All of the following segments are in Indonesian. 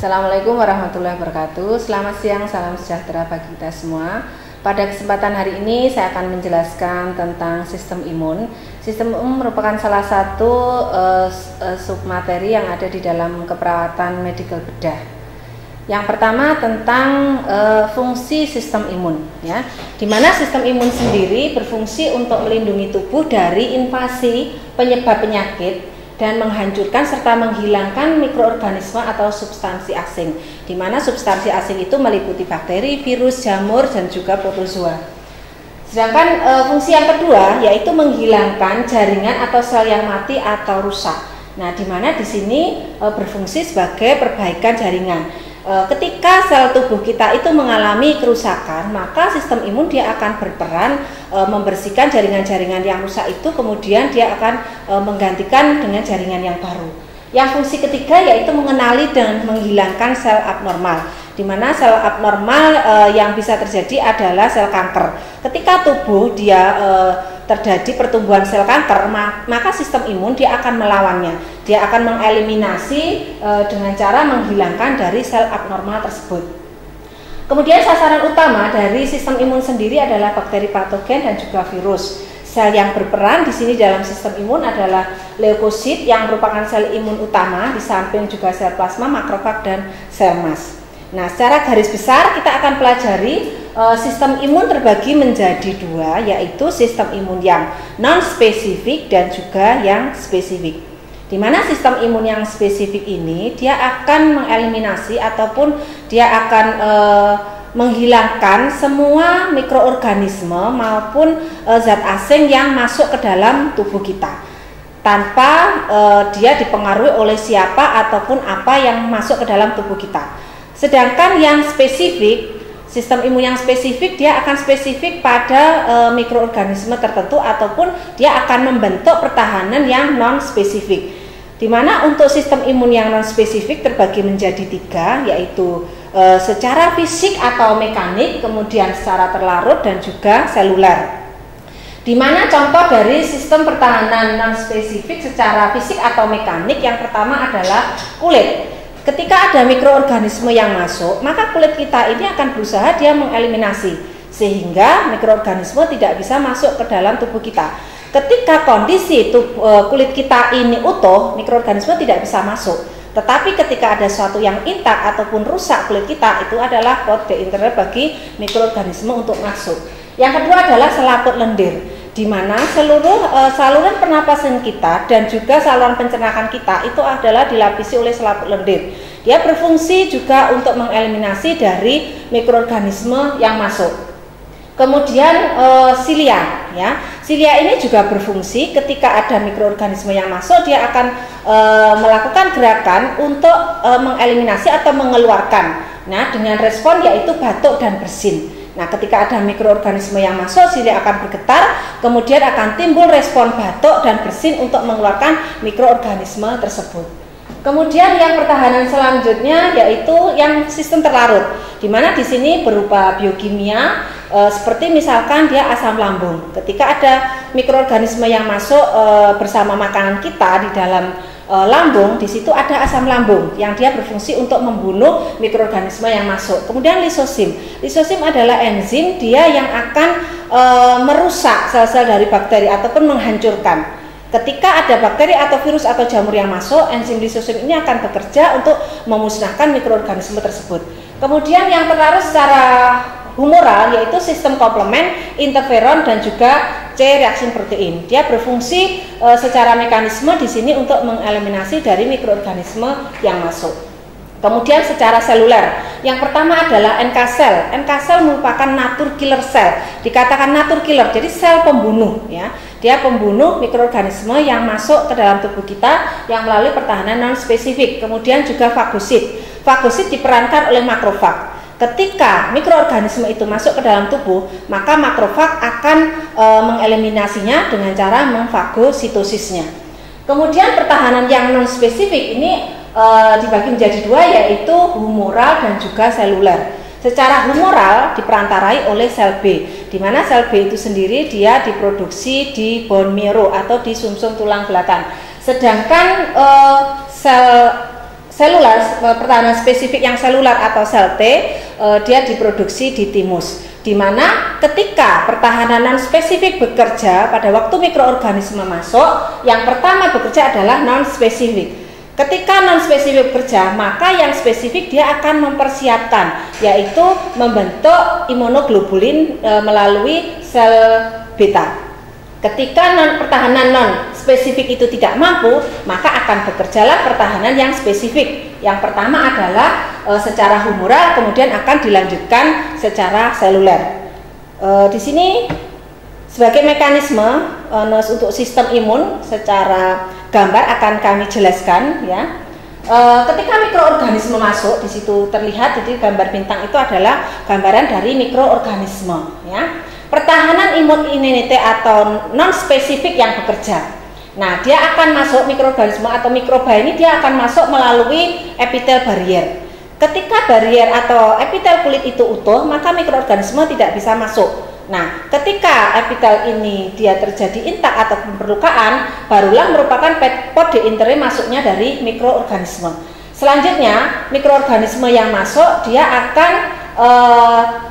Assalamualaikum warahmatullahi wabarakatuh. Selamat siang, salam sejahtera bagi kita semua. Pada kesempatan hari ini saya akan menjelaskan tentang sistem imun. Sistem imun merupakan salah satu submateri yang ada di dalam keperawatan medikal bedah. Yang pertama tentang fungsi sistem imun, ya, di mana sistem imun sendiri berfungsi untuk melindungi tubuh dari invasi penyebab penyakit dan menghancurkan serta menghilangkan mikroorganisme atau substansi asing, di mana substansi asing itu meliputi bakteri, virus, jamur, dan juga protozoa. Sedangkan fungsi yang kedua yaitu menghilangkan jaringan atau sel yang mati atau rusak. Nah, di mana di sini berfungsi sebagai perbaikan jaringan. Ketika sel tubuh kita itu mengalami kerusakan, maka sistem imun dia akan berperan membersihkan jaringan-jaringan yang rusak itu, kemudian dia akan menggantikan dengan jaringan yang baru. Yang fungsi ketiga yaitu mengenali dan menghilangkan sel abnormal, di mana sel abnormal yang bisa terjadi adalah sel kanker. Ketika tubuh dia terjadi pertumbuhan sel kanker, maka sistem imun dia akan melawannya. Dia akan mengeliminasi dengan cara menghilangkan dari sel abnormal tersebut. Kemudian sasaran utama dari sistem imun sendiri adalah bakteri patogen dan juga virus. Sel yang berperan di sini dalam sistem imun adalah leukosit yang merupakan sel imun utama, di samping juga sel plasma, makrofag, dan sel mas. Nah, secara garis besar kita akan pelajari sistem imun terbagi menjadi dua, yaitu sistem imun yang non-spesifik dan juga yang spesifik. Di mana sistem imun yang spesifik ini dia akan mengeliminasi ataupun dia akan menghilangkan semua mikroorganisme maupun zat asing yang masuk ke dalam tubuh kita tanpa dia dipengaruhi oleh siapa ataupun apa yang masuk ke dalam tubuh kita. Sedangkan yang spesifik, sistem imun yang spesifik dia akan spesifik pada mikroorganisme tertentu ataupun dia akan membentuk pertahanan yang non-spesifik. Di mana untuk sistem imun yang non-spesifik terbagi menjadi tiga, yaitu secara fisik atau mekanik, kemudian secara terlarut, dan juga seluler. Di mana contoh dari sistem pertahanan non-spesifik secara fisik atau mekanik yang pertama adalah kulit. Ketika ada mikroorganisme yang masuk, maka kulit kita ini akan berusaha dia mengeliminasi sehingga mikroorganisme tidak bisa masuk ke dalam tubuh kita. Ketika kondisi kulit kita ini utuh, mikroorganisme tidak bisa masuk. Tetapi ketika ada sesuatu yang intak ataupun rusak kulit kita, itu adalah kode internal bagi mikroorganisme untuk masuk. Yang kedua adalah selaput lendir, di mana seluruh saluran pernapasan kita dan juga saluran pencernaan kita itu adalah dilapisi oleh selaput lendir. Dia berfungsi juga untuk mengeliminasi dari mikroorganisme yang masuk. Kemudian silia, ya, silia ini juga berfungsi ketika ada mikroorganisme yang masuk, dia akan melakukan gerakan untuk mengeliminasi atau mengeluarkan. Nah, dengan respon yaitu batuk dan bersin. Nah, ketika ada mikroorganisme yang masuk, silia akan bergetar, kemudian akan timbul respon batuk dan bersin untuk mengeluarkan mikroorganisme tersebut. Kemudian yang pertahanan selanjutnya yaitu yang sistem terlarut, di mana di sini berupa biokimia, seperti misalkan dia asam lambung. Ketika ada mikroorganisme yang masuk bersama makanan kita di dalam lambung, di situ ada asam lambung yang dia berfungsi untuk membunuh mikroorganisme yang masuk. Kemudian lisosim. Lisosim adalah enzim dia yang akan merusak sel-sel dari bakteri ataupun menghancurkan. Ketika ada bakteri atau virus atau jamur yang masuk, enzim lisosim ini akan bekerja untuk memusnahkan mikroorganisme tersebut. Kemudian yang terlarut secara humoral yaitu sistem komplement, interferon, dan juga C-reaksin protein. Dia berfungsi secara mekanisme di sini untuk mengeliminasi dari mikroorganisme yang masuk. Kemudian secara seluler, yang pertama adalah NK cell. NK cell merupakan nature killer cell. Dikatakan nature killer, jadi sel pembunuh, ya. Dia pembunuh mikroorganisme yang masuk ke dalam tubuh kita yang melalui pertahanan non spesifik. Kemudian juga fagosit. Fagosit diperankan oleh makrofag. Ketika mikroorganisme itu masuk ke dalam tubuh, maka makrofag akan mengeliminasinya dengan cara memfagositosisnya. Kemudian pertahanan yang non spesifik ini dibagi menjadi dua, yaitu humoral dan juga seluler. Secara humoral diperantarai oleh sel B, di mana sel B itu sendiri dia diproduksi di bone marrow atau di sumsum tulang belakang. Sedangkan sel selular, pertahanan spesifik yang selular atau sel T, dia diproduksi di timus, di mana ketika pertahanan non spesifik bekerja pada waktu mikroorganisme masuk, yang pertama bekerja adalah non spesifik. Ketika non spesifik bekerja, maka yang spesifik dia akan mempersiapkan, yaitu membentuk imunoglobulin melalui sel beta. Ketika pertahanan non spesifik itu tidak mampu, maka akan bekerjalah pertahanan yang spesifik. Yang pertama adalah secara humoral, kemudian akan dilanjutkan secara seluler. Di sini sebagai mekanisme untuk sistem imun secara gambar akan kami jelaskan ya. Ketika mikroorganisme masuk, di situ terlihat, jadi gambar bintang itu adalah gambaran dari mikroorganisme ya. Pertahanan imunity atau non spesifik yang bekerja. Nah, dia akan masuk, mikroorganisme atau mikroba ini dia akan masuk melalui epitel barrier. Ketika barrier atau epitel kulit itu utuh, maka mikroorganisme tidak bisa masuk. Nah, ketika epitel ini dia terjadi intak atau perlukaan, barulah merupakan pot de intere masuknya dari mikroorganisme. Selanjutnya, mikroorganisme yang masuk dia akan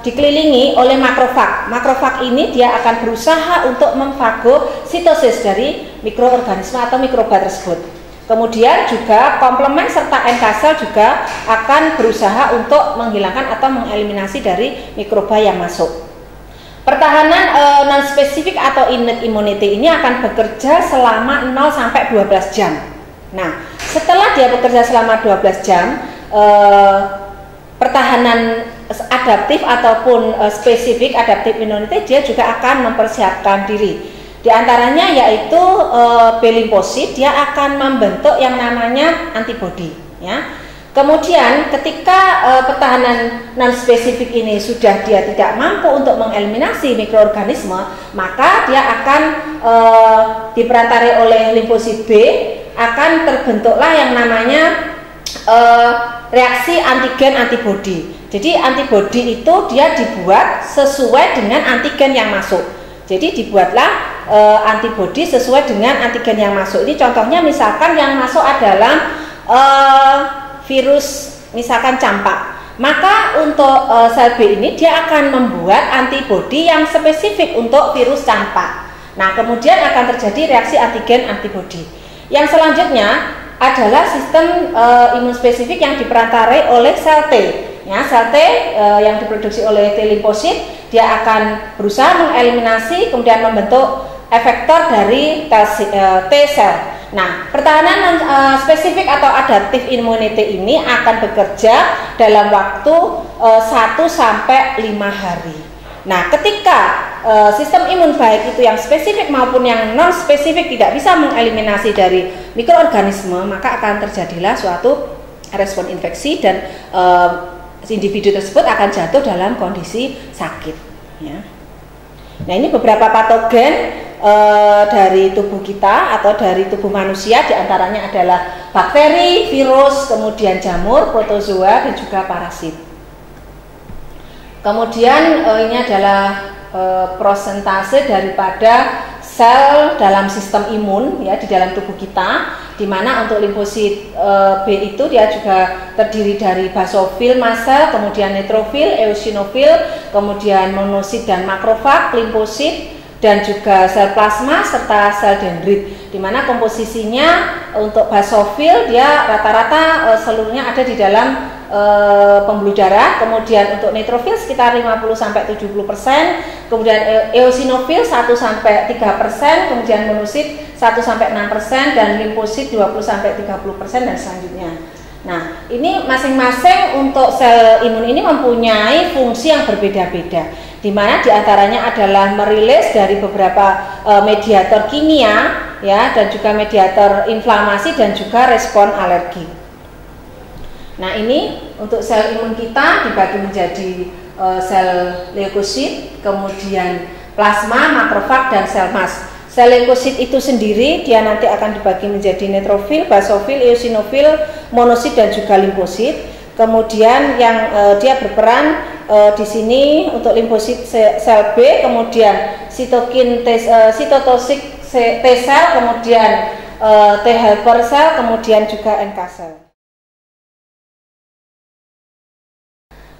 dikelilingi oleh makrofag. Makrofag ini dia akan berusaha untuk memfagositosis dari mikroorganisme atau mikroba tersebut. Kemudian juga komplement serta NK sel juga akan berusaha untuk menghilangkan atau mengeliminasi dari mikroba yang masuk. Pertahanan non-spesifik atau innate immunity ini akan bekerja selama 0 sampai 12 jam. Nah, setelah dia bekerja selama 12 jam, pertahanan adaptif ataupun spesifik adaptif immunity dia juga akan mempersiapkan diri. Di antaranya yaitu B limfosit, dia akan membentuk yang namanya antibodi ya. Kemudian ketika pertahanan non spesifik ini sudah dia tidak mampu untuk mengeliminasi mikroorganisme, maka dia akan diperantarai oleh limfosit B, akan terbentuklah yang namanya reaksi antigen antibodi. Jadi antibodi itu dia dibuat sesuai dengan antigen yang masuk. Jadi dibuatlah antibodi sesuai dengan antigen yang masuk. Ini contohnya misalkan yang masuk adalah virus misalkan campak, maka untuk sel B ini dia akan membuat antibodi yang spesifik untuk virus campak. Nah, kemudian akan terjadi reaksi antigen antibodi. Yang selanjutnya adalah sistem imun spesifik yang diperantarai oleh sel T. Ya, sel T yang diproduksi oleh T limfosit, dia akan berusaha mengeliminasi kemudian membentuk efektor dari T sel. Nah, pertahanan spesifik atau adaptif immunity ini akan bekerja dalam waktu 1 sampai 5 hari. Nah, ketika sistem imun baik itu yang spesifik maupun yang non spesifik tidak bisa mengeliminasi dari mikroorganisme, maka akan terjadilah suatu respon infeksi dan individu tersebut akan jatuh dalam kondisi sakit ya. Nah, ini beberapa patogen dari tubuh kita atau dari tubuh manusia, diantaranya adalah bakteri, virus, kemudian jamur, protozoa, dan juga parasit. Kemudian ini adalah prosentase daripada sel dalam sistem imun ya di dalam tubuh kita, di mana untuk limfosit B itu dia juga terdiri dari basofil, mast cell, kemudian neutrofil, eosinofil, kemudian monosit dan makrofag, limfosit, dan juga sel plasma serta sel dendrit, di mana komposisinya untuk basofil dia rata-rata seluruhnya ada di dalam pembuluh darah, kemudian untuk neutrofil sekitar 50-70%, kemudian eosinofil 1-3%, kemudian monosit 1-6%, dan limfosit 20-30%, dan selanjutnya. Nah, ini masing-masing untuk sel imun ini mempunyai fungsi yang berbeda-beda, di mana diantaranya adalah merilis dari beberapa mediator kimia ya, dan juga mediator inflamasi dan juga respon alergi. Nah, ini untuk sel imun kita dibagi menjadi sel leukosit, kemudian plasma, makrofag, dan sel mast. Sel leukosit itu sendiri dia nanti akan dibagi menjadi neutrofil, basofil, eosinofil, monosit, dan juga limfosit. Kemudian yang dia berperan di sini untuk limfosit sel B, kemudian sitokin sitotosik T sel, kemudian T helper sel, kemudian juga NK sel.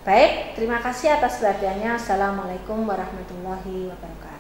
Baik, terima kasih atas perhatiannya. Assalamualaikum warahmatullahi wabarakatuh.